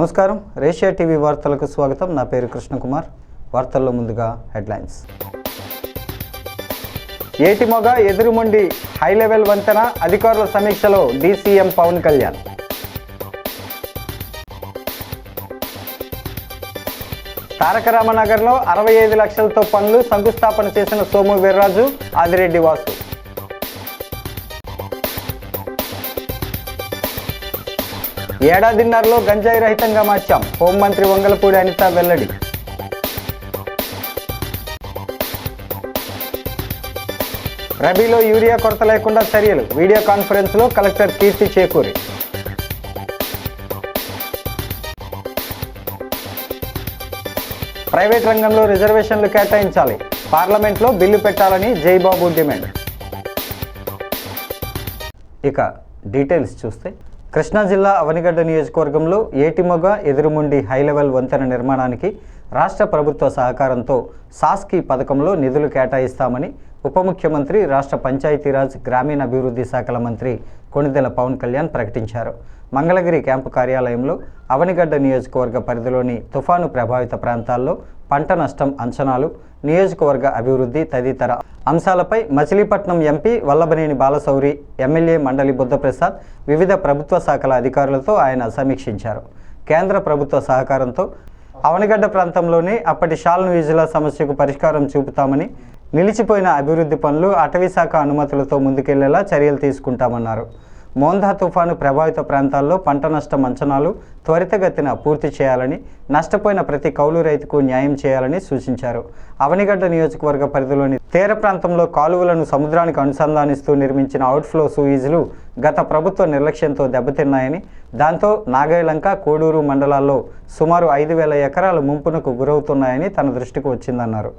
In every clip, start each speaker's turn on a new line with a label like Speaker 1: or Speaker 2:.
Speaker 1: నమస్కారం, రేషియా టీవీ వార్తలకు స్వాగతం. నా పేరు కృష్ణకుమార్. వార్తల్లో ముందుగా headlines. Etimoga Edurumondi high level వంతెన అధికారుల సమీక్షలో డీసీఎం పవన్ కళ్యాణ్. తారక రామనగర్లో 65 లక్షలతో పనులు శంకుస్థాపన చేసిన సోము వీర్రాజు, ఆదిరెడ్డి వాసు. ఏడాదిన్నరలో గంజాయి రహితంగా మార్చాం, హోంమంత్రి వంగలపూడి అనిత వెల్లడి. రబీలో యూరియా కొరత లేకుండా చర్యలు, వీడియో కాన్ఫరెన్స్లో కలెక్టర్ కీర్తి చేకూరి. ప్రైవేట్ రంగంలో రిజర్వేషన్లు కేటాయించాలి, పార్లమెంట్లో బిల్లు పెట్టాలని జైబాబు డిమాండ్. ఇక డీటెయిల్స్ చూస్తే, కృష్ణా జిల్లా అవనిగడ్డ నియోజకవర్గంలో ఏటిమొగ ఎదురుముండి హై లెవెల్ వంతెన నిర్మాణానికి రాష్ట్ర ప్రభుత్వ సహకారంతో సాస్కీ పథకంలో నిధులు కేటాయిస్తామని ఉప ముఖ్యమంత్రి, రాష్ట్ర పంచాయతీరాజ్ గ్రామీణాభివృద్ధి శాఖల మంత్రి కొణిదెల పవన్ కళ్యాణ్ ప్రకటించారు. మంగళగిరి క్యాంపు కార్యాలయంలో అవనిగడ్డ నియోజకవర్గ పరిధిలోని తుఫాను ప్రభావిత ప్రాంతాల్లో పంట నష్టం అంచనాలు, నియోజకవర్గ అభివృద్ధి తదితర అంశాలపై మచిలీపట్నం ఎంపీ వల్లభనేని బాలశౌరి, ఎమ్మెల్యే మండలి బుద్ధప్రసాద్, వివిధ ప్రభుత్వ శాఖల అధికారులతో ఆయన సమీక్షించారు. కేంద్ర ప్రభుత్వ సహకారంతో అవనిగడ్డ ప్రాంతంలోనే అప్పటి షాల్నుయిజుల సమస్యకు పరిష్కారం చూపుతామని, నిలిచిపోయిన అభివృద్ధి పనులు అటవీశాఖ అనుమతులతో ముందుకెళ్లేలా చర్యలు తీసుకుంటామన్నారు. మోందా తుఫాను ప్రభావిత ప్రాంతాల్లో పంట నష్టం అంచనాలు త్వరితగతిన పూర్తి చేయాలని, నష్టపోయిన ప్రతి కౌలు రైతుకు న్యాయం చేయాలని సూచించారు. అవనిగడ్డ నియోజకవర్గ పరిధిలోని తీర ప్రాంతంలో కాలువలను సముద్రానికి అనుసంధానిస్తూ నిర్మించిన అవుట్ఫ్లో సూయిజ్లు గత ప్రభుత్వ నిర్లక్ష్యంతో దెబ్బతిన్నాయని, దాంతో నాగాయలంక, కోడూరు మండలాల్లో సుమారు 5,000 ఎకరాలు ముంపునకు గురవుతున్నాయని తన దృష్టికి వచ్చిందన్నారు.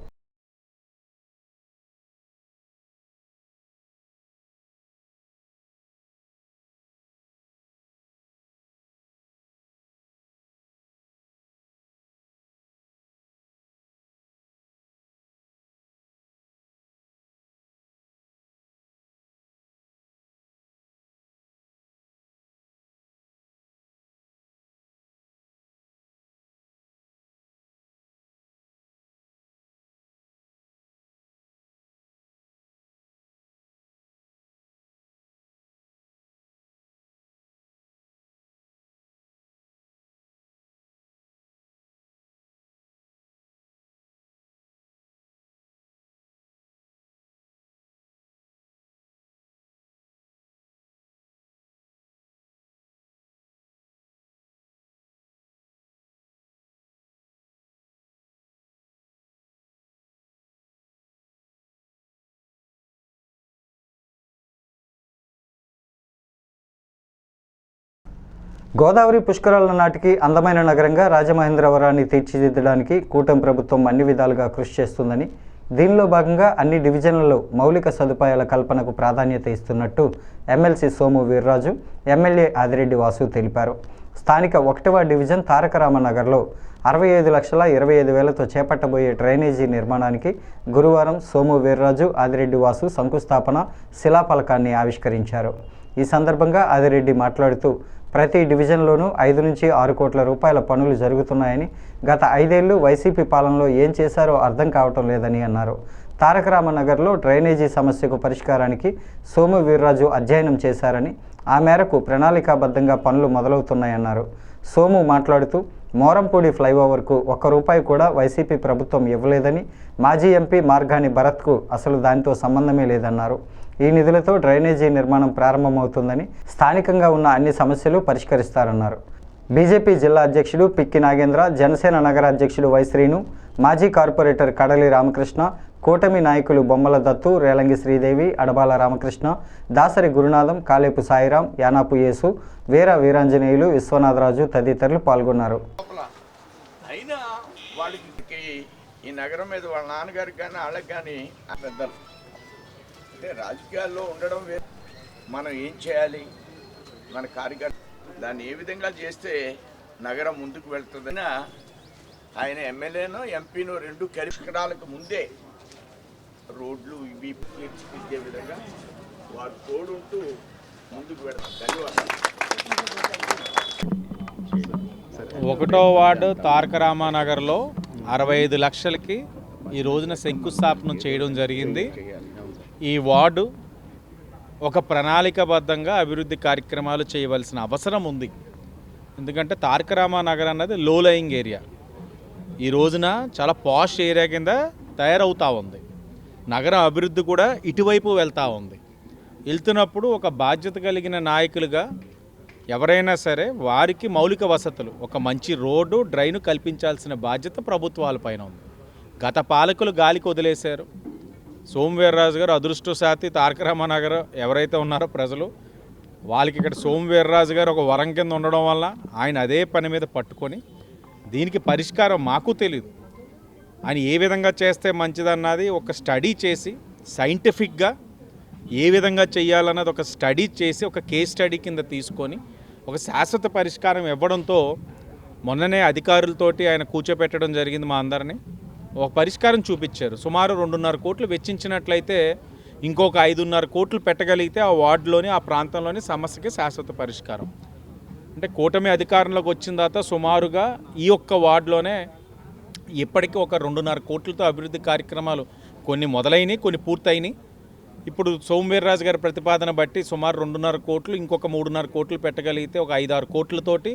Speaker 1: గోదావరి పుష్కరాల నాటికి అందమైన నగరంగా రాజమహేంద్రవరాన్ని తీర్చిదిద్దడానికి కూటమి ప్రభుత్వం అన్ని విధాలుగా కృషి చేస్తుందని, దీనిలో భాగంగా అన్ని డివిజన్లలో మౌలిక సదుపాయాల కల్పనకు ప్రాధాన్యత ఇస్తున్నట్టు ఎమ్మెల్సీ సోము వీర్రాజు, ఎమ్మెల్యే ఆదిరెడ్డి వాసు తెలిపారు. స్థానిక 1వ డివిజన్ తారక రామనగర్లో 65,25,000తో చేపట్టబోయే డ్రైనేజీ నిర్మాణానికి గురువారం సోము వీర్రాజు, ఆదిరెడ్డి వాసు శంకుస్థాపన శిలాఫలకాన్ని ఆవిష్కరించారు. ఈ సందర్భంగా ఆదిరెడ్డి మాట్లాడుతూ, ప్రతి డివిజన్లోనూ 5 నుంచి 6 కోట్ల రూపాయల పనులు జరుగుతున్నాయని, గత 5 ఏళ్లు వైసీపీ పాలనలో ఏం చేశారో అర్థం కావటం లేదని అన్నారు. తారక రామనగర్లో డ్రైనేజీ సమస్యకు పరిష్కారానికి సోము వీర్రాజు అధ్యయనం చేశారని, ఆ మేరకు ప్రణాళికాబద్ధంగా పనులు మొదలవుతున్నాయన్నారు. సోము మాట్లాడుతూ, మోరంపూడి ఫ్లైఓవర్కు ₹1 కూడా వైసీపీ ప్రభుత్వం ఇవ్వలేదని, మాజీ ఎంపీ మార్గాని భరత్కు అసలు దానితో సంబంధమే లేదన్నారు. ఈ నిధులతో డ్రైనేజీ నిర్మాణం ప్రారంభమవుతుందని, స్థానికంగా ఉన్న అన్ని సమస్యలు పరిష్కరిస్తారన్నారు. బీజేపీ జిల్లా అధ్యక్షుడు పిక్కి నాగేంద్ర, జనసేన నగర అధ్యక్షుడు వై శ్రీను, మాజీ కార్పొరేటర్ కడలి రామకృష్ణ, కూటమి నాయకులు బొమ్మల దత్తు, రేలంగి శ్రీదేవి, అడబాల రామకృష్ణ, దాసరి గురునాథం, కాలేపు సాయిరాం, యానాపు యేసు, వీర వీరాంజనేయులు, విశ్వనాథరాజు తదితరులు పాల్గొన్నారు.
Speaker 2: అయినా వాళ్ళకి ఈ నగరం మీద వాళ్ళ నాన్నగారికి కానీ వాళ్ళకి కానీ పెద్దలు అంటే రాజకీయాల్లో ఉండడం వేరు. మనం ఏం చేయాలి, మన కార్యకర్త దాన్ని ఏ విధంగా చేస్తే నగరం ముందుకు వెళ్తుందని ఆయన ఎమ్మెల్యేనో ఎంపీనో 2 పరిష్కారాలకు ముందే రోడ్లు ఇవి తీర్చిదిద్దే విధంగా వారు తోడుంటూ ముందుకు వెళ్తారు. ధన్యవాదాలు.
Speaker 3: ఒకటో వార్డు తారక రామానగర్లో 65 లక్షలకి ఈ రోజున శంకుస్థాపన చేయడం జరిగింది. ఈ వార్డు ఒక ప్రణాళికాబద్ధంగా అభివృద్ధి కార్యక్రమాలు చేయవలసిన అవసరం ఉంది. ఎందుకంటే తారక రామానగర్ అన్నది లో లయింగ్ ఏరియా, ఈ రోజున చాలా పాష్ ఏరియా కింద తయారవుతూ ఉంది. నగర అభివృద్ధి కూడా ఇటువైపు వెళ్తూ ఉంది. వెళ్తున్నప్పుడు ఒక బాధ్యత కలిగిన నాయకులుగా ఎవరైనా సరే వారికి మౌలిక వసతులు, ఒక మంచి రోడ్డు, డ్రైను కల్పించాల్సిన బాధ్యత ప్రభుత్వాలపైన ఉంది. గత పాలకులు గాలికి వదిలేశారు. సోమవీర్రాజు గారు అదృష్టశాతి తారక రామానగర్ ఎవరైతే ఉన్నారో ప్రజలు వాళ్ళకి ఇక్కడ సోమవీర్రాజు గారు ఒక వరం కింద ఉండడం వల్ల ఆయన అదే పని మీద పట్టుకొని దీనికి పరిష్కారం మాకు తెలియదు, ఆయన ఏ విధంగా చేస్తే మంచిదన్నది ఒక స్టడీ చేసి సైంటిఫిక్గా ఏ విధంగా చేయాలన్నది ఒక స్టడీ చేసి ఒక కేస్ స్టడీ కింద తీసుకొని ఒక శాశ్వత పరిష్కారం ఇవ్వడంతో మొన్ననే అధికారులతోటి ఆయన కూర్చోపెట్టడం జరిగింది. మా అందరినీ ఒక పరిష్కారం చూపించారు. సుమారు 2.5 కోట్లు వెచ్చించినట్లయితే ఇంకొక 5.5 కోట్లు పెట్టగలిగితే ఆ వార్డులోని ఆ ప్రాంతంలోని సమస్యకి శాశ్వత పరిష్కారం. అంటే కూటమి అధికారంలోకి వచ్చిన తర్వాత సుమారుగా ఈ ఒక్క వార్డులోనే ఇప్పటికీ ఒక 2.5 కోట్లతో అభివృద్ధి కార్యక్రమాలు కొన్ని మొదలైనవి, కొన్ని పూర్తయినాయి. ఇప్పుడు సోమవీర్రాజు గారి ప్రతిపాదన బట్టి సుమారు 2.5 కోట్లు, ఇంకొక 3.5 కోట్లు పెట్టగలిగితే ఒక 5-6 కోట్లతోటి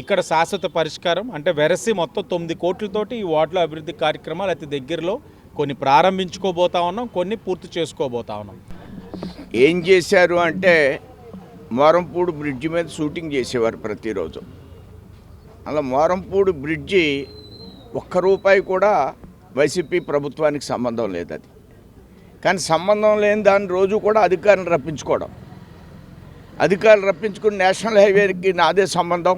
Speaker 3: ఇక్కడ శాశ్వత పరిష్కారం, అంటే వెరసి మొత్తం 9 కోట్లతోటి ఈ వార్డులో అభివృద్ధి కార్యక్రమాలు అతి దగ్గరలో కొన్ని ప్రారంభించుకోబోతా ఉన్నాం, కొన్ని పూర్తి చేసుకోబోతా ఉన్నాం.
Speaker 2: ఏం చేశారు అంటే మోరంపూడి బ్రిడ్జి మీద షూటింగ్ చేసేవారు ప్రతిరోజు. అలా మోరంపూడి బ్రిడ్జి ₹1 కూడా వైసీపీ ప్రభుత్వానికి సంబంధం లేదు. అది కానీ సంబంధం లేని దాని రోజు కూడా అధికారులను రప్పించుకోవడం, అధికారులు రప్పించుకుని నేషనల్ హైవేకి నాదే సంబంధం,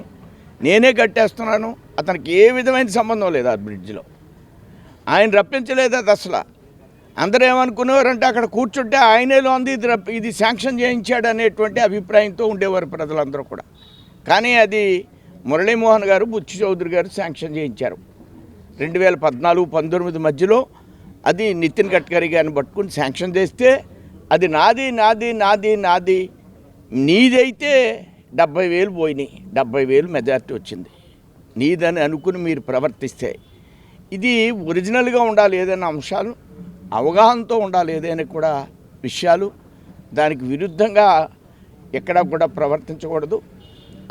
Speaker 2: నేనే కట్టేస్తున్నాను, అతనికి ఏ విధమైన సంబంధం లేదు ఆ బ్రిడ్జిలో. ఆయన రప్పించలేదు. అది అసలు అందరూ ఏమనుకునేవారంటే అక్కడ కూర్చుంటే ఆయనేలో ఉంది, ఇది శాంక్షన్ చేయించాడు అనేటువంటి అభిప్రాయంతో ఉండేవారు ప్రజలందరూ కూడా. కానీ అది మురళీమోహన్ గారు, బుచ్చి చౌదరి గారు శాంక్షన్ చేయించారు 2014-19 మధ్యలో. అది నితిన్ గడ్కరీ గారిని పట్టుకుని శాంక్షన్ చేస్తే అది నాది నాది నాది నాది నీదైతే 70,000 పోయినాయి, 70,000 మెజార్టీ వచ్చింది. నీదని అనుకుని మీరు ప్రవర్తిస్తే ఇది ఒరిజినల్గా ఉండాలి, ఏదైనా అంశాలు అవగాహనతో ఉండాలి, ఏదైనా కూడా విషయాలు దానికి విరుద్ధంగా ఎక్కడా కూడా ప్రవర్తించకూడదు.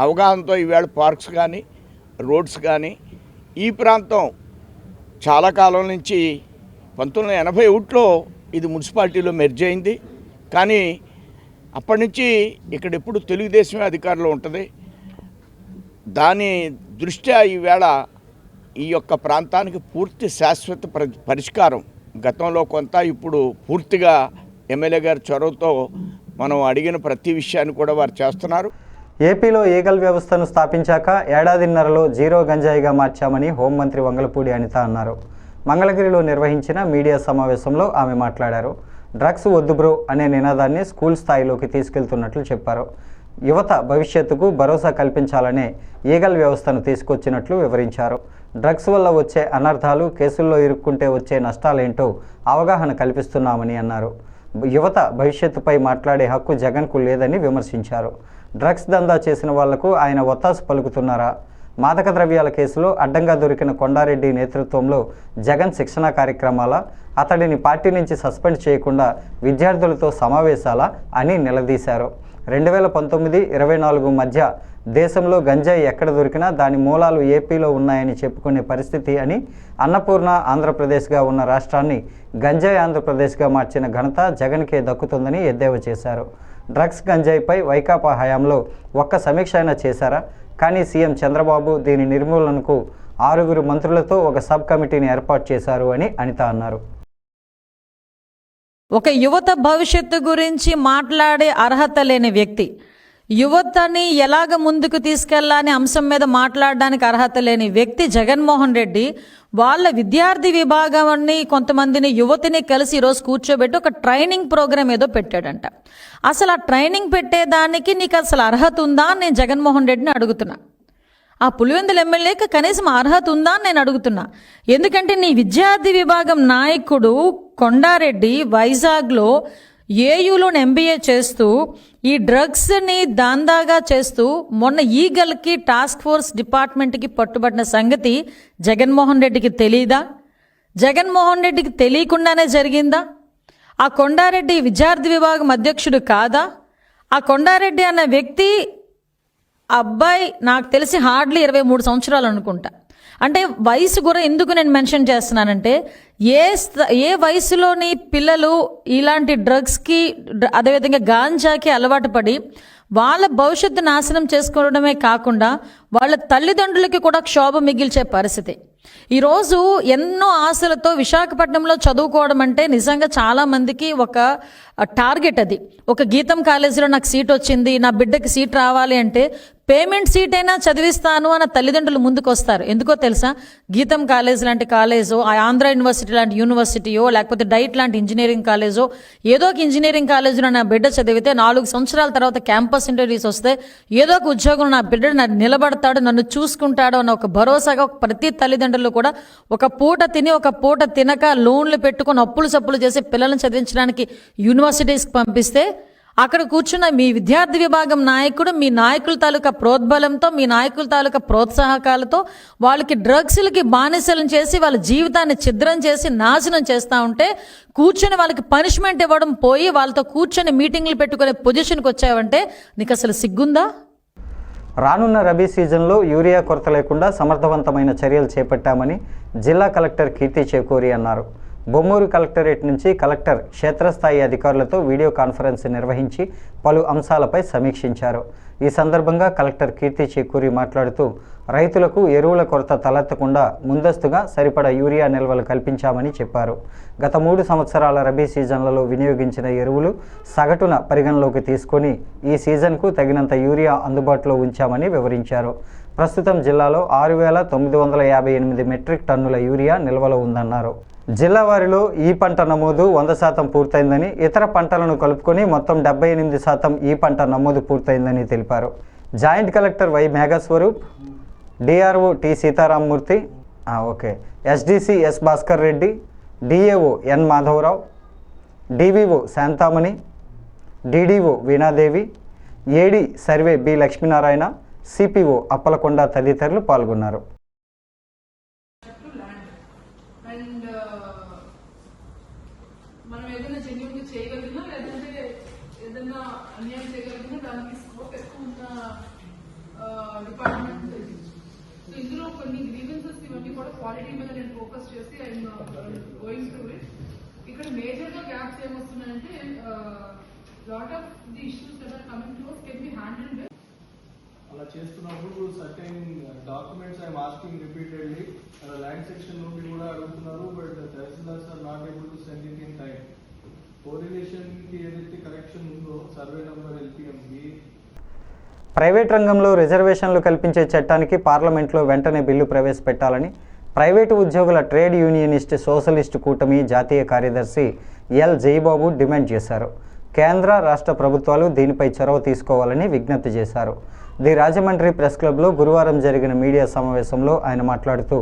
Speaker 2: అవగాహనతో ఈవేళ పార్క్స్ కానీ రోడ్స్ కానీ ఈ ప్రాంతం చాలా కాలం నుంచి 1981లో ఇది మున్సిపాలిటీలో మెర్జ్ అయింది. కానీ అప్పటి నుంచి ఇక్కడ ఎప్పుడు తెలుగుదేశమే అధికారంలో ఉంటుంది. దాని దృష్ట్యా ఈవేళ ఈ యొక్క ప్రాంతానికి పూర్తి శాశ్వత పరిష్కారం గతంలో కొంత, ఇప్పుడు పూర్తిగా ఎమ్మెల్యే గారి చొరవతో మనం అడిగిన ప్రతి విషయాన్ని కూడా వారు చేస్తున్నారు.
Speaker 1: ఏపీలో ఈగల్ వ్యవస్థను స్థాపించాక ఏడాదిన్నరలో జీరో గంజాయిగా మార్చామని హోంమంత్రి వంగలపూడి అనిత అన్నారు. మంగళగిరిలో నిర్వహించిన మీడియా సమావేశంలో ఆమె మాట్లాడారు. డ్రగ్స్ వద్దు బ్రో అనే నినాదాన్ని స్కూల్ స్థాయిలోకి తీసుకెళ్తున్నట్లు చెప్పారు. యువత భవిష్యత్తుకు భరోసా కల్పించాలనే ఈగల్ వ్యవస్థను తీసుకొచ్చినట్లు వివరించారు. డ్రగ్స్ వల్ల వచ్చే అనర్థాలు, కేసుల్లో ఇరుక్కుంటే వచ్చే నష్టాలేంటో అవగాహన కల్పిస్తున్నామని అన్నారు. యువత భవిష్యత్తుపై మాట్లాడే హక్కు జగన్కు లేదని విమర్శించారు. డ్రగ్స్ దందా చేసిన వాళ్లకు ఆయన ఒత్తాసు పలుకుతున్నారా? మాదక ద్రవ్యాల కేసులో అడ్డంగా దొరికిన కొండారెడ్డి నేతృత్వంలో జగన్ శిక్షణా కార్యక్రమాల, అతడిని పార్టీ నుంచి సస్పెండ్ చేయకుండా విద్యార్థులతో సమావేశాలా అని నిలదీశారు. 2019-24 మధ్య దేశంలో గంజాయి ఎక్కడ దొరికినా దాని మూలాలు ఏపీలో ఉన్నాయని చెప్పుకునే పరిస్థితి అని, అన్నపూర్ణ ఆంధ్రప్రదేశ్గా ఉన్న రాష్ట్రాన్ని గంజాయి ఆంధ్రప్రదేశ్గా మార్చిన ఘనత జగన్కే దక్కుతుందని ఎద్దేవా చేశారు. డ్రగ్స్ గంజాయిపై వైకాపా హయాంలో ఒక్క సమీక్ష అయినా చేశారా? కానీ సీఎం చంద్రబాబు దీని నిర్మూలనకు 6 మంత్రులతో ఒక సబ్ కమిటీని ఏర్పాటు చేశారు అని అనిత అన్నారు.
Speaker 4: ఒక యువత భవిష్యత్తు గురించి మాట్లాడే అర్హత లేని వ్యక్తి, యువతని ఎలాగ ముందుకు తీసుకెళ్లాలనే అంశం మీద మాట్లాడడానికి అర్హత లేని వ్యక్తి జగన్మోహన్ రెడ్డి వాళ్ళ విద్యార్థి విభాగాన్ని కొంతమందిని యువతిని కలిసి ఈరోజు కూర్చోబెట్టి ఒక ట్రైనింగ్ ప్రోగ్రామ్ ఏదో పెట్టాడంట. అసలు ఆ ట్రైనింగ్ పెట్టేదానికి నీకు అసలు అర్హత ఉందా అని నేను జగన్మోహన్ రెడ్డిని అడుగుతున్నా. ఆ పులివెందుల ఎమ్మెల్యేకి కనీసం అర్హత ఉందా అని నేను అడుగుతున్నా. ఎందుకంటే నీ విద్యార్థి విభాగం నాయకుడు కొండారెడ్డి వైజాగ్లో ఏయూలోని MBA చేస్తూ ఈ డ్రగ్స్ని దాందాగా చేస్తూ మొన్న ఈగల్కి టాస్క్ ఫోర్స్ డిపార్ట్మెంట్కి పట్టుబడిన సంగతి జగన్మోహన్ రెడ్డికి తెలీదా? జగన్మోహన్ రెడ్డికి తెలియకుండానే జరిగిందా? ఆ కొండారెడ్డి విద్యార్థి విభాగం అధ్యక్షుడు కాదా? ఆ కొండారెడ్డి అన్న వ్యక్తి అబ్బాయి నాకు తెలిసి హార్డ్లీ 23 సంవత్సరాలు అనుకుంటా. అంటే వయసు కూడా ఎందుకు నేను మెన్షన్ చేస్తున్నానంటే ఏ వయసులోని పిల్లలు ఇలాంటి డ్రగ్స్కి అదేవిధంగా గాంజాకి అలవాటు పడి వాళ్ళ భవిష్యత్తు నాశనం చేసుకోవడమే కాకుండా వాళ్ళ తల్లిదండ్రులకి కూడా క్షోభ మిగిల్చే పరిస్థితి. ఈరోజు ఎన్నో ఆశలతో విశాఖపట్నంలో చదువుకోవడం అంటే నిజంగా చాలామందికి ఒక టార్గెట్. అది ఒక గీతం కాలేజీలో నాకు సీట్ వచ్చింది, నా బిడ్డకి సీట్ రావాలి అంటే పేమెంట్ సీట్ అయినా చదివిస్తాను అన్న తల్లిదండ్రులు ముందుకు వస్తారు. ఎందుకో తెలుసా? గీతం కాలేజ్ లాంటి కాలేజో, ఆంధ్ర యూనివర్సిటీ లాంటి యూనివర్సిటీయో, లేకపోతే డైట్ లాంటి ఇంజనీరింగ్ కాలేజో, ఏదో ఒక ఇంజనీరింగ్ కాలేజీలో నా బిడ్డ చదివితే 4 సంవత్సరాల తర్వాత క్యాంపస్ ఇంటర్వ్యూస్ వస్తే ఏదో ఒక ఉద్యోగం నా బిడ్డ నిలబడతాడు, నన్ను చూసుకుంటాడు అన్న ఒక భరోసాగా ప్రతి తల్లిదండ్రులు కూడా ఒక పూట తిని ఒక పూట తినక లోన్లు పెట్టుకొని అప్పులు సప్పులు చేసి పిల్లల్ని చదివించడానికి యూనివర్సిటీస్కి పంపిస్తే అక్కడ కూర్చున్న మీ విద్యార్థి విభాగం నాయకుడు మీ నాయకుల తాలూకా ప్రోద్బలంతో, మీ నాయకుల తాలూకా ప్రోత్సాహకాలతో వాళ్ళకి డ్రగ్స్లకి బానిసలను చేసి వాళ్ళ జీవితాన్ని ఛిద్రం చేసి నాశనం చేస్తూ ఉంటే కూర్చొని వాళ్ళకి పనిష్మెంట్ ఇవ్వడం పోయి వాళ్ళతో కూర్చొని మీటింగ్లు పెట్టుకునే పొజిషన్కి వచ్చావంటే నీకు అసలు సిగ్గుందా?
Speaker 1: రానున్న రబీ సీజన్లో యూరియా కొరత లేకుండా సమర్థవంతమైన చర్యలు చేపట్టామని జిల్లా కలెక్టర్ కీర్తి చేకూరి అన్నారు. బొమ్మూరు కలెక్టరేట్ నుంచి కలెక్టర్ క్షేత్రస్థాయి అధికారులతో వీడియో కాన్ఫరెన్స్ నిర్వహించి పలు అంశాలపై సమీక్షించారు. ఈ సందర్భంగా కలెక్టర్ కీర్తి చేకూరి మాట్లాడుతూ రైతులకు ఎరువుల కొరత తలెత్తకుండా ముందస్తుగా సరిపడా యూరియా నిల్వలు కల్పించామని చెప్పారు. గత 3 సంవత్సరాల రబీ సీజన్లలో వినియోగించిన ఎరువులు సగటున పరిగణలోకి తీసుకొని ఈ సీజన్కు తగినంత యూరియా అందుబాటులో ఉంచామని వివరించారు. ప్రస్తుతం జిల్లాలో 6,958 మెట్రిక్ టన్నుల యూరియా నిల్వలో ఉందన్నారు. జిల్లా వారిలో ఈ పంట నమోదు 100% పూర్తయిందని, ఇతర పంటలను కలుపుకొని మొత్తం 78% ఈ పంట నమోదు పూర్తయిందని తెలిపారు. Joint collector Y Meghaswaroop, DRO T Sitaramamurthy, SDC S Bhaskar Reddy, DAO N Madhavarao, DVO Shanthamani, DDO Veenadevi, AD survey B Lakshminarayana, CPO Appalakonda తదితరులు పాల్గొన్నారు.
Speaker 5: మనం ఏదైనా జెన్యూన్గా చేయగలిగినా లేదంటే ఏదైనా అన్యాయం చేయగలిగినా దానికి స్కోప్ ఎక్కువ ఉన్న డిపార్ట్మెంట్. సో ఇందులో కొన్ని గ్రీవెన్సెస్ ఇవన్నీ కూడా క్వాలిటీ మీద నేను ఫోకస్ చేసి ఐఎమ్ గోయింగ్ త్రూ ఇట్. ఇక్కడ మేజర్గా గ్యాప్స్ ఏమొస్తున్నాయంటే lot of the issues that are coming to us can be handled.
Speaker 6: అలా చేస్తున్నప్పుడు certain documents I'm asking repeatedly. Land section నుండి కూడా అడుగుతున్నారు, but tahsildars are not able to send it in time. కోరిలేషన్కి ఏదైతే కరెక్షన్ ఉందో సర్వే నంబర్ LPMకి.
Speaker 1: ప్రైవేట్ రంగంలో రిజర్వేషన్లు కల్పించే చట్టానికి పార్లమెంట్లో వెంటనే బిల్లు ప్రవేశపెట్టాలని ప్రైవేటు ఉద్యోగుల ట్రేడ్ యూనియనిస్ట్ సోషలిస్టు కూటమి జాతీయ కార్యదర్శి ఎల్ జయబాబు డిమాండ్ చేశారు. కేంద్ర రాష్ట్ర ప్రభుత్వాలు దీనిపై చొరవ తీసుకోవాలని విజ్ఞప్తి చేశారు. ది రాజమండ్రి ప్రెస్ క్లబ్లో గురువారం జరిగిన మీడియా సమావేశంలో ఆయన మాట్లాడుతూ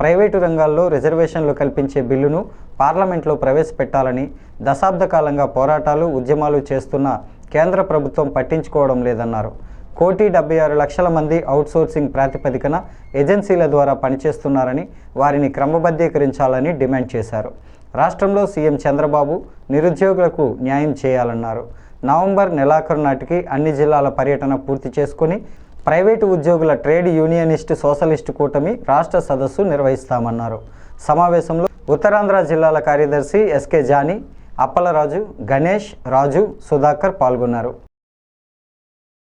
Speaker 1: ప్రైవేటు రంగాల్లో రిజర్వేషన్లు కల్పించే బిల్లును పార్లమెంట్లో ప్రవేశపెట్టాలని దశాబ్ద కాలంగా పోరాటాలు ఉద్యమాలు చేస్తున్న కేంద్ర ప్రభుత్వం పట్టించుకోవడం లేదన్నారు. 1,76,00,000 మంది అవుట్సోర్సింగ్ ప్రాతిపదికన ఏజెన్సీల ద్వారా పనిచేస్తున్నారని వారిని క్రమబద్ధీకరించాలని డిమాండ్ చేశారు. రాష్ట్రంలో సీఎం చంద్రబాబు నిరుద్యోగులకు న్యాయం చేయాలన్నారు. నవంబర్ నెలాఖరు నాటికి అన్ని జిల్లాల పర్యటన పూర్తి చేసుకుని ప్రైవేటు ఉద్యోగుల ట్రేడ్ యూనియనిస్ట్ సోషలిస్టు కూటమి రాష్ట్ర సదస్సు నిర్వహిస్తామన్నారు. సమావేశంలో ఉత్తరాంధ్ర జిల్లాల కార్యదర్శి ఎస్కే జానీ, అప్పలరాజు, గణేష్, రాజు, సుధాకర్ పాల్గొన్నారు.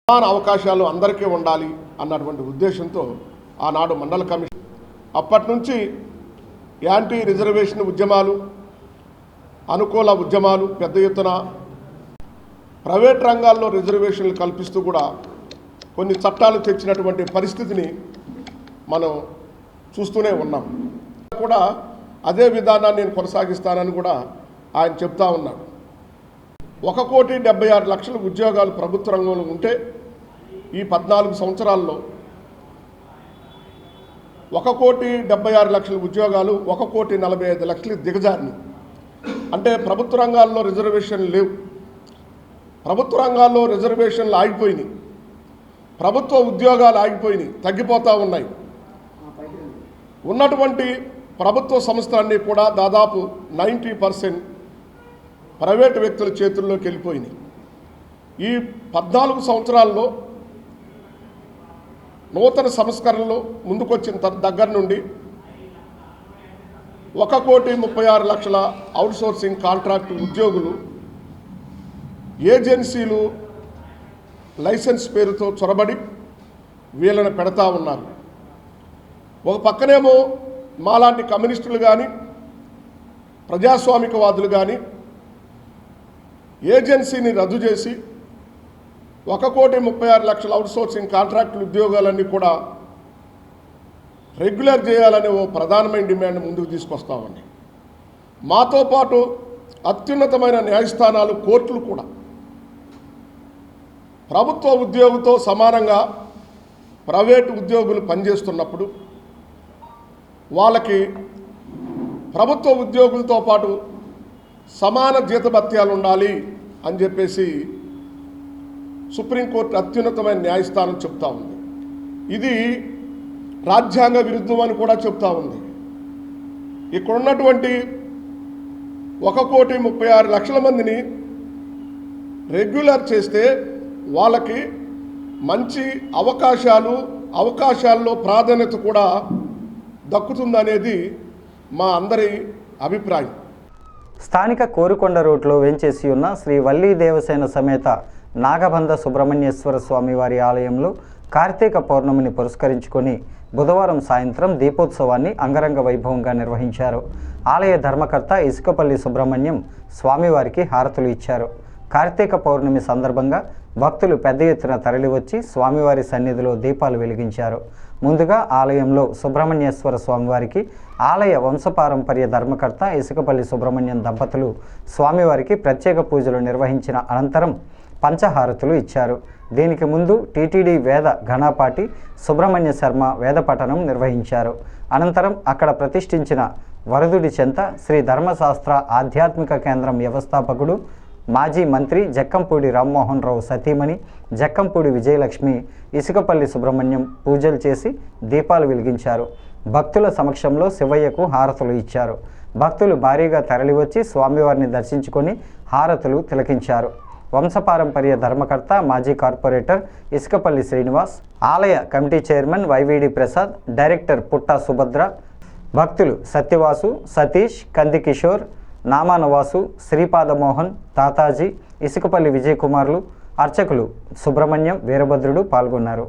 Speaker 7: సమాన అవకాశాలు అందరికీ ఉండాలి అన్నటువంటి ఉద్దేశంతో ఆనాడు మండల కమిషన్ అప్పటి నుంచి యాంటీ రిజర్వేషన్ ఉద్యమాలు, అనుకూల ఉద్యమాలు పెద్ద ఎత్తున ప్రైవేట్ రంగాల్లో రిజర్వేషన్లు కల్పిస్తూ కూడా కొన్ని చట్టాలు తెచ్చినటువంటి పరిస్థితిని మనం చూస్తూనే ఉన్నాం. కూడా అదే విధానాన్ని నేను కొనసాగిస్తానని కూడా ఆయన చెప్తా ఉన్నాడు. 1,76,00,000 ఉద్యోగాలు ప్రభుత్వ రంగంలో ఉంటే ఈ 14 సంవత్సరాల్లో 1,76,00,000 ఉద్యోగాలు 1,45,00,000 దిగజారిని. అంటే ప్రభుత్వ రంగాల్లో రిజర్వేషన్లు లేవు. ప్రభుత్వ రంగాల్లో రిజర్వేషన్లు ఆగిపోయినాయి, ప్రభుత్వ ఉద్యోగాలు ఆగిపోయినాయి, తగ్గిపోతూ ఉన్నాయి. ఉన్నటువంటి ప్రభుత్వ సంస్థలన్నీ కూడా దాదాపు 90% ప్రైవేటు వ్యక్తుల చేతుల్లోకి వెళ్ళిపోయినాయి. ఈ 14 సంవత్సరాల్లో నూతన సంస్కరణలు ముందుకొచ్చిన దగ్గర నుండి 1,36,00,000 అవుట్సోర్సింగ్ కాంట్రాక్టు ఉద్యోగులు ఏజెన్సీలు లైసెన్స్ పేరుతో చొరబడి వీళ్ళని పెడతా ఉన్నారు. ఒక పక్కనేమో మాలాంటి కమ్యూనిస్టులు కానీ ప్రజాస్వామికవాదులు కానీ ఏజెన్సీని రద్దు చేసి 1,36,00,000 అవుట్సోర్సింగ్ కాంట్రాక్టుల ఉద్యోగాలన్నీ కూడా రెగ్యులర్ చేయాలనే ఓ ప్రధానమైన డిమాండ్ ముందుకు తీసుకొస్తామండి. మాతో పాటు అత్యున్నతమైన న్యాయస్థానాలు, కోర్టులు కూడా ప్రభుత్వ ఉద్యోగితో సమానంగా ప్రైవేటు ఉద్యోగులు పనిచేస్తున్నప్పుడు వాళ్ళకి ప్రభుత్వ ఉద్యోగులతో పాటు సమాన జీతభత్యాలు ఉండాలి అని చెప్పేసి సుప్రీంకోర్టు అత్యున్నతమైన న్యాయస్థానం చెప్తా ఉంది. ఇది రాజ్యాంగ విరుద్ధం అని కూడా చెప్తా ఉంది. ఇక్కడ ఉన్నటువంటి 1,36,00,000 మందిని రెగ్యులర్ చేస్తే వాళ్ళకి మంచి అవకాశాల్లో ప్రాధాన్యత కూడా దక్కుతుందనేది మా అందరి అభిప్రాయం.
Speaker 1: స్థానిక కోరుకొండ రోడ్లో వేంచేసి ఉన్న శ్రీ వల్లీ దేవసేన సమేత నాగబంధ సుబ్రహ్మణ్యేశ్వర స్వామివారి ఆలయంలో కార్తీక పౌర్ణమిని పురస్కరించుకొని బుధవారం సాయంత్రం దీపోత్సవాన్ని అంగరంగ వైభవంగా నిర్వహించారు. ఆలయ ధర్మకర్త ఇసుకపల్లి సుబ్రహ్మణ్యం స్వామివారికి హారతులు ఇచ్చారు. కార్తీక పౌర్ణమి సందర్భంగా భక్తులు పెద్ద ఎత్తున తరలివచ్చి స్వామివారి సన్నిధిలో దీపాలు వెలిగించారు. ముందుగా ఆలయంలో సుబ్రహ్మణ్యేశ్వర స్వామివారికి ఆలయ వంశపారంపర్య ధర్మకర్త ఇసుకపల్లి సుబ్రహ్మణ్యం దంపతులు స్వామివారికి ప్రత్యేక పూజలు నిర్వహించిన అనంతరం పంచహారతులు ఇచ్చారు. దీనికి ముందు టీటీడీ వేద ఘనాపాటి సుబ్రహ్మణ్య శర్మ వేద పఠనం నిర్వహించారు. అనంతరం అక్కడ ప్రతిష్ఠించిన వరదుడి చెంత శ్రీ ధర్మశాస్త్ర ఆధ్యాత్మిక కేంద్రం వ్యవస్థాపకుడు మాజీ మంత్రి జక్కంపూడి రామ్మోహన్ రావు సతీమణి జక్కంపూడి విజయలక్ష్మి ఇసుకపల్లి సుబ్రహ్మణ్యం పూజలు చేసి దీపాలు వెలిగించారు. భక్తుల సమక్షంలో శివయ్యకు హారతులు ఇచ్చారు. భక్తులు భారీగా తరలివచ్చి స్వామివారిని దర్శించుకొని హారతులు తిలకించారు. వంశపారంపర్య ధర్మకర్త మాజీ కార్పొరేటర్ ఇసుకపల్లి శ్రీనివాస్, ఆలయ committee chairman YVD Prasad, director Putta Subhadra, భక్తులు సత్యవాసు, సతీష్, కంది కిషోర్, నామానవాసు, శ్రీపాదమోహన్, తాతాజీ, ఇసుకపల్లి విజయ్ కుమార్లు, అర్చకులు సుబ్రహ్మణ్యం, వీరభద్రుడు పాల్గొన్నారు.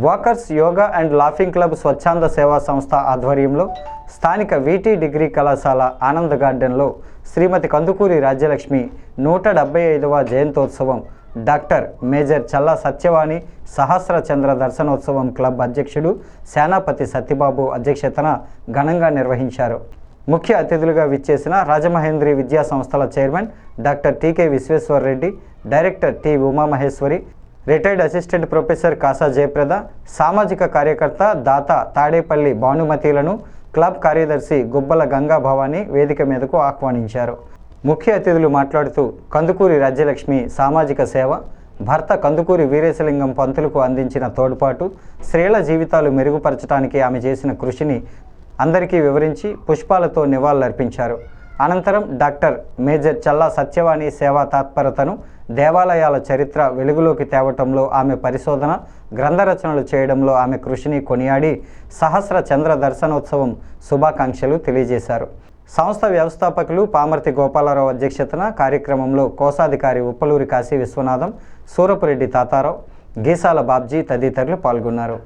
Speaker 1: Walkers yoga and laughing club స్వచ్ఛంద సేవా సంస్థ ఆధ్వర్యంలో స్థానిక వీటీ డిగ్రీ కళాశాల ఆనంద్ గార్డెన్లో శ్రీమతి కందుకూరి రాజ్యలక్ష్మి 175వ జయంతోత్సవం డాక్టర్ మేజర్ చల్లా సత్యవాణి సహస్ర చంద్ర దర్శనోత్సవం క్లబ్ అధ్యక్షుడు సేనాపతి సత్యబాబు అధ్యక్షతన ఘనంగా నిర్వహించారు. ముఖ్య అతిథులుగా విచ్చేసిన రాజమహేంద్రి విద్యా సంస్థల chairman doctor TK Visweswarareddy, director T Umamaheswari, retired assistant professor Kasa Jayaprada, సామాజిక కార్యకర్త దాత తాడేపల్లి భానుమతిలను క్లబ్ కార్యదర్శి గుబ్బల గంగా భవాని వేదిక మీదకు ఆహ్వానించారు. ముఖ్య అతిథులు మాట్లాడుతూ కందుకూరి రాజ్యలక్ష్మి సామాజిక సేవ, భర్త కందుకూరి వీరేశలింగం పంతులకు అందించిన తోడ్పాటు, స్త్రీల జీవితాలు మెరుగుపరచడానికి ఆమె చేసిన కృషిని అందరికీ వివరించి పుష్పాలతో నివాళులర్పించారు. అనంతరం డాక్టర్ మేజర్ చల్లా సత్యవాణి సేవా తత్పరతను, దేవాలయాల చరిత్ర వెలుగులోకి తేవటంలో ఆమె పరిశోధన, గ్రంథరచనలు చేయడంలో ఆమె కృషిని కొనియాడి సహస్ర చంద్ర దర్శనోత్సవం శుభాకాంక్షలు తెలియజేశారు. సంస్థ వ్యవస్థాపకులు పామర్తి గోపాలరావు అధ్యక్షతన కార్యక్రమంలో కోశాధికారి ఉప్పలూరి కాశీ విశ్వనాథం, సూరపురెడ్డి తాతారావు, గీసాల బాబ్జీ తదితరులు పాల్గొన్నారు.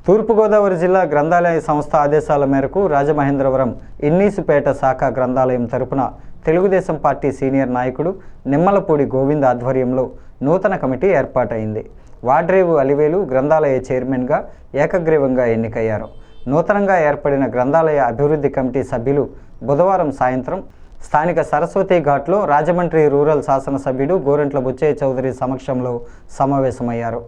Speaker 1: తూర్పుగోదావరి జిల్లా గ్రంథాలయ సంస్థ ఆదేశాల మేరకు రాజమహేంద్రవరం ఇన్నీసుపేట శాఖ గ్రంథాలయం తరపున తెలుగుదేశం పార్టీ సీనియర్ నాయకుడు నిమ్మలపూడి గోవింద్ ఆధ్వర్యంలో నూతన కమిటీ ఏర్పాటైంది. వాడ్రేవు అలివేలు గ్రంథాలయ చైర్మన్గా ఏకగ్రీవంగా ఎన్నికయ్యారు. నూతనంగా ఏర్పడిన గ్రంథాలయ అభివృద్ధి కమిటీ సభ్యులు బుధవారం సాయంత్రం స్థానిక సరస్వతి ఘాట్లో రాజమండ్రి రూరల్ శాసనసభ్యుడు గోరంట్ల బుచ్చయ్య చౌదరి సమక్షంలో సమావేశమయ్యారు.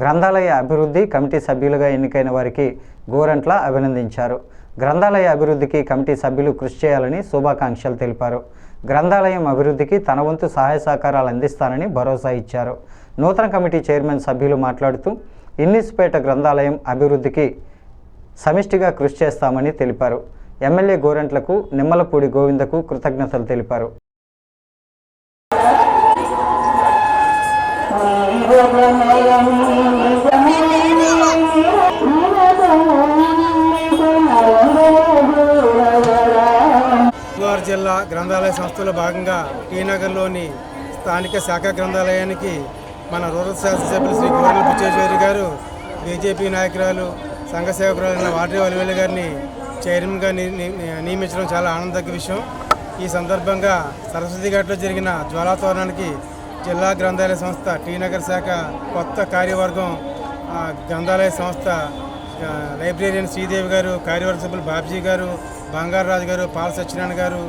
Speaker 1: గ్రంథాలయ అభివృద్ధి కమిటీ సభ్యులుగా ఎన్నికైన వారికి గోరంట్ల అభినందించారు. గ్రంథాలయ అభివృద్ధికి కమిటీ సభ్యులు కృషి చేయాలని శుభాకాంక్షలు తెలిపారు. గ్రంథాలయం అభివృద్ధికి తన వంతు సహాయ సహకారాలు అందిస్తానని భరోసా ఇచ్చారు. నూతన కమిటీ చైర్మన్ సభ్యులు మాట్లాడుతూ ఇన్నీసుపేట గ్రంథాలయం అభివృద్ధికి సమిష్టిగా కృషి చేస్తామని తెలిపారు. ఎమ్మెల్యే గోరంట్లకు, నిమ్మలపూడి గోవిందకు కృతజ్ఞతలు తెలిపారు.
Speaker 8: గోదావరి జిల్లా గ్రంథాలయ సంస్థలో భాగంగా టీనగర్లోని స్థానిక శాఖ గ్రంథాలయానికి మన రూరల్ శాసనసభ్యులు శ్రీ గోరంట్ల బుచ్చయ్య చౌదరి గారు, బీజేపీ నాయకురాలు, సంఘ సేవకురాలైన వాడ్రేవు అలివేలు గారిని చైర్మన్గా నియమించడం చాలా ఆనందదగ్గ విషయం. ఈ సందర్భంగా సరస్వతి ఘాట్లో జరిగిన జ్వాలాతోరణానికి జిల్లా గ్రంథాలయ సంస్థ టీనగర్ శాఖ కొత్త కార్యవర్గం, గ్రంథాలయ సంస్థ లైబ్రేరియన్ శ్రీదేవి గారు, కార్యవర్గ సభ్యులు బాబ్జీ గారు, బంగారరాజు గారు, పాల సత్యనారాయణ గారు,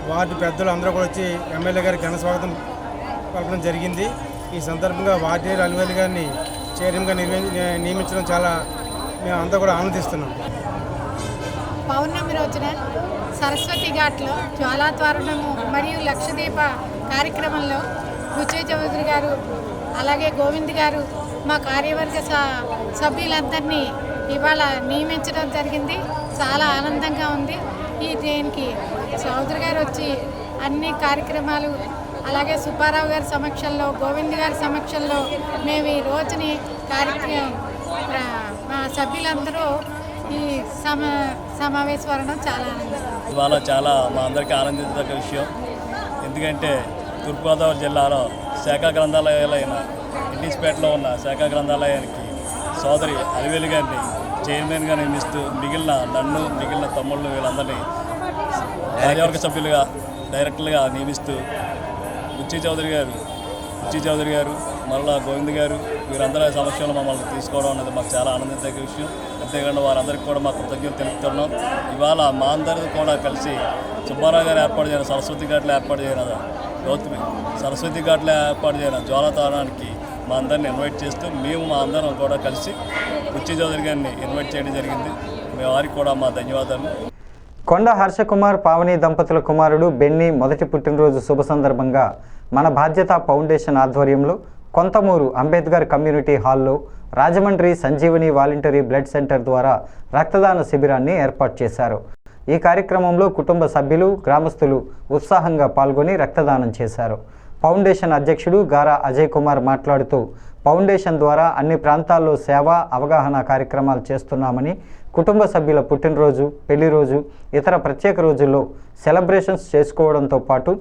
Speaker 8: వార్డు పెద్దలు అందరూ కూడా వచ్చి ఎమ్మెల్యే గారికి ఘన స్వాగతం పలకడం జరిగింది. ఈ సందర్భంగా వాడ్రేవు అలివేలు గారిని చైర్మన్గా నియమించడం చాలా మేము అంతా కూడా ఆనందిస్తున్నాం.
Speaker 9: పౌర్ణమి రోజున సరస్వతి ఘాట్లో జ్వాలాతోరణము మరియు లక్షదీప కార్యక్రమంలో బుచ్చయ్య చౌదరి గారు, అలాగే గోవింద్ గారు, మా కార్యవర్గ సభ్యులందరినీ ఇవాళ నియమించడం జరిగింది. చాలా ఆనందంగా ఉంది. దీనికి చౌదరి గారు వచ్చి అన్ని కార్యక్రమాలు, అలాగే సుబ్బారావు గారి సమక్షంలో, గోవింద్ గారి సమక్షంలో మేము ఈ రోజుని మా సభ్యులందరూ ఈ సమావేశవరణం చాలా ఆనందంగా.
Speaker 10: ఇవాళ చాలా మా అందరికీ ఆనందించదగ్గ విషయం. ఎందుకంటే తూర్పుగోదావరి జిల్లాలో శాఖా గ్రంథాలయాలైన ఇన్నీసుపేటలో ఉన్న శాఖా గ్రంథాలయానికి సోదరి అలివేలు గారిని చైర్మన్గా నియమిస్తూ మిగిలిన తమ్ముళ్ళు వీళ్ళందరినీ కార్యవర్గ సభ్యులుగా డైరెక్టర్లుగా నియమిస్తూ బుచ్చి చౌదరి గారు మరలా గోవింద్ గారు వీరందరి సమక్షంలో మమ్మల్ని తీసుకోవడం అనేది మాకు చాలా ఆనందించే విషయం. అంతేకాకుండా వారందరికీ కూడా మా కృతజ్ఞతలు తెలుపుతున్నాం. ఇవాళ మా అందరూ కూడా కలిసి సుబ్బారావు గారు ఏర్పాటు చేయడం సరస్వతి ఘాట్లో ఏర్పాటు చేయడం సరస్వతి ఘాట్లో ఏర్పాటు చేయడం జ్వాలాతారానికి మా అందరిని ఇన్వైట్ చేస్తూ మేము మా అందరం కూడా కలిసి బుచ్చి చౌదరి గారిని ఇన్వైట్ చేయడం జరిగింది. మీ వారికి కూడా మా ధన్యవాదాలు.
Speaker 1: కొండ హర్షకుమార్ పావని దంపతుల కుమారుడు బెన్నీ మొదటి పుట్టినరోజు శుభ సందర్భంగా మన బాధ్యత ఫౌండేషన్ ఆధ్వర్యంలో కొంతమూరు అంబేద్కర్ కమ్యూనిటీ హాల్లో Rajahmundry Sanjeevani voluntary blood centre ద్వారా రక్తదాన శిబిరాన్ని ఏర్పాటు చేశారు. ఈ కార్యక్రమంలో కుటుంబ సభ్యులు గ్రామస్తులు ఉత్సాహంగా పాల్గొని రక్తదానం చేశారు. ఫౌండేషన్ అధ్యక్షుడు గారా అజయ్ కుమార్ మాట్లాడుతూ ఫౌండేషన్ ద్వారా అన్ని ప్రాంతాల్లో సేవా అవగాహన కార్యక్రమాలు చేస్తున్నామని, కుటుంబ సభ్యుల పుట్టినరోజు, పెళ్లి రోజు, ఇతర ప్రత్యేక రోజుల్లో సెలబ్రేషన్స్ చేసుకోవడంతో పాటు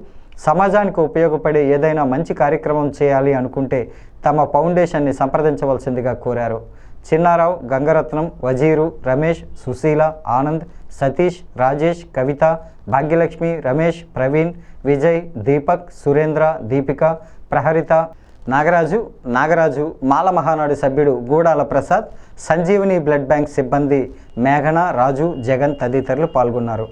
Speaker 1: సమాజానికి ఉపయోగపడే ఏదైనా మంచి కార్యక్రమం చేయాలి అనుకుంటే తమ ఫౌండేషన్ని సంప్రదించవలసిందిగా కోరారు. చిన్నారావు, గంగరత్నం, వజీరు, రమేష్, సుశీల, ఆనంద్, సతీష్, రాజేష్, కవిత, భాగ్యలక్ష్మి, రమేష్, ప్రవీణ్, విజయ్, దీపక్, సురేంద్ర, దీపిక, ప్రహరిత, నాగరాజు, మాల మహానాడు సభ్యుడు గూడాల ప్రసాద్, సంజీవని బ్లడ్ బ్యాంక్ సిబ్బంది మేఘన, రాజు, జగన్ తదితరులు పాల్గొన్నారు.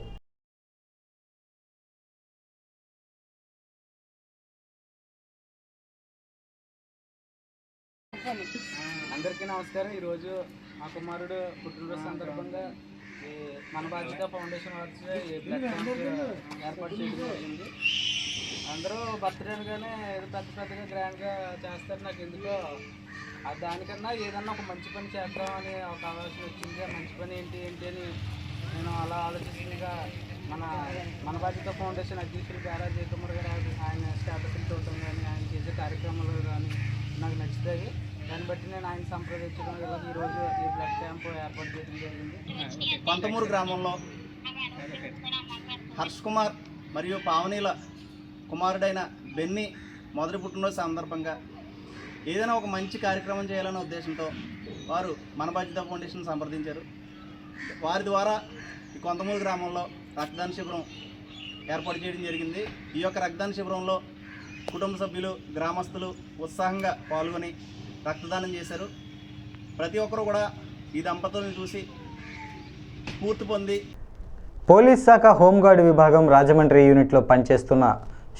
Speaker 11: అందరికీ నమస్కారం. ఈరోజు మా కుమారుడు పుట్టినరోజు సందర్భంగా ఈ మన బాధ్యత ఫౌండేషన్ వారి ఈ బ్లడ్ క్యాంప్ ఏర్పాటు చేయడం జరిగింది. అందరూ బర్త్డే అనగానే ఏదో పెద్దగా గ్రాండ్గా చేస్తారు. నాకు ఎందుకో దానికన్నా ఏదన్నా ఒక మంచి పని చేద్దామని ఒక ఆలోచన వచ్చింది. ఆ మంచి పని ఏంటి అని నేను అలా ఆలోచించగా మన బాధ్యత ఫౌండేషన్ అధ్యక్షులు గారా అజయ్ కుమార్ గారు ఆయన స్టాటస్లు చూడటం కానీ ఆయన చేసే కార్యక్రమాలు కానీ నాకు నచ్చుతాయి. దాన్ని బట్టి నేను ఆయన సంప్రదించడం వల్ల ఈరోజు ఈ బ్లడ్ క్యాంప్ ఏర్పాటు చేయడం జరిగింది.
Speaker 12: కొంతమూరు గ్రామంలో హర్ష్ కుమార్ మరియు పావనీల కుమారుడైన బెన్నీ మొదటి పుట్టినరోజు సందర్భంగా ఏదైనా ఒక మంచి కార్యక్రమం చేయాలనే ఉద్దేశంతో వారు మన బాధ్యత ఫౌండేషన్ సంప్రదించారు. వారి ద్వారా ఈ కొంతమూరు గ్రామంలో రక్తదాన శిబిరం ఏర్పాటు చేయడం జరిగింది. ఈ యొక్క రక్తదాన శిబిరంలో కుటుంబ సభ్యులు, గ్రామస్తులు ఉత్సాహంగా పాల్గొని రక్తదానం చేశారు. ప్రతి ఒక్కరూ కూడా ఈ దంపతులను చూసి స్ఫూర్తి పొంది.
Speaker 1: పోలీస్ శాఖ హోంగార్డు విభాగం రాజమండ్రి యూనిట్లో పనిచేస్తున్న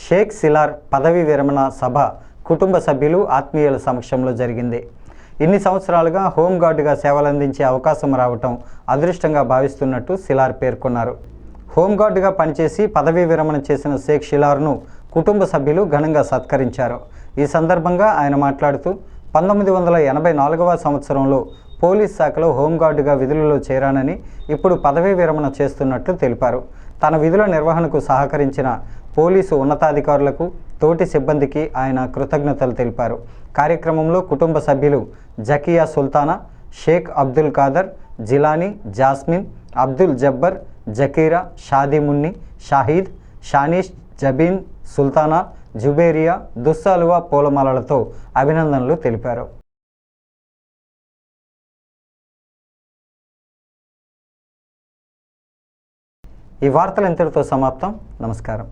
Speaker 1: షేక్ సిలార్ పదవీ విరమణ సభ కుటుంబ సభ్యులు, ఆత్మీయుల సమక్షంలో జరిగింది. ఇన్ని సంవత్సరాలుగా హోంగార్డుగా సేవలందించే అవకాశం రావటం అదృష్టంగా భావిస్తున్నట్టు సిలార్ పేర్కొన్నారు. హోంగార్డుగా పనిచేసి పదవీ విరమణ చేసిన షేక్ సిలార్ను కుటుంబ సభ్యులు ఘనంగా సత్కరించారు. ఈ సందర్భంగా ఆయన మాట్లాడుతూ 1984వ సంవత్సరంలో పోలీస్ శాఖలో హోంగార్డుగా విధులలో చేరానని, ఇప్పుడు పదవీ విరమణ చేస్తున్నట్లు తెలిపారు. తన విధుల నిర్వహణకు సహకరించిన పోలీసు ఉన్నతాధికారులకు, తోటి సిబ్బందికి ఆయన కృతజ్ఞతలు తెలిపారు. కార్యక్రమంలో కుటుంబ సభ్యులు జకియా సుల్తానా, షేక్ అబ్దుల్ ఖాదర్, జిలానీ, జాస్మిన్, అబ్దుల్ జబ్బర్, జకీరా, షాదీమున్ని, షాహీద్, షానీష్, జబీన్, సుల్తానా, జుబేరియా, దుస్సాలువా పూలమాలలతో అభినందనలు తెలిపారు. ఈ వార్తలు ఇంతటితో సమాప్తం. నమస్కారం.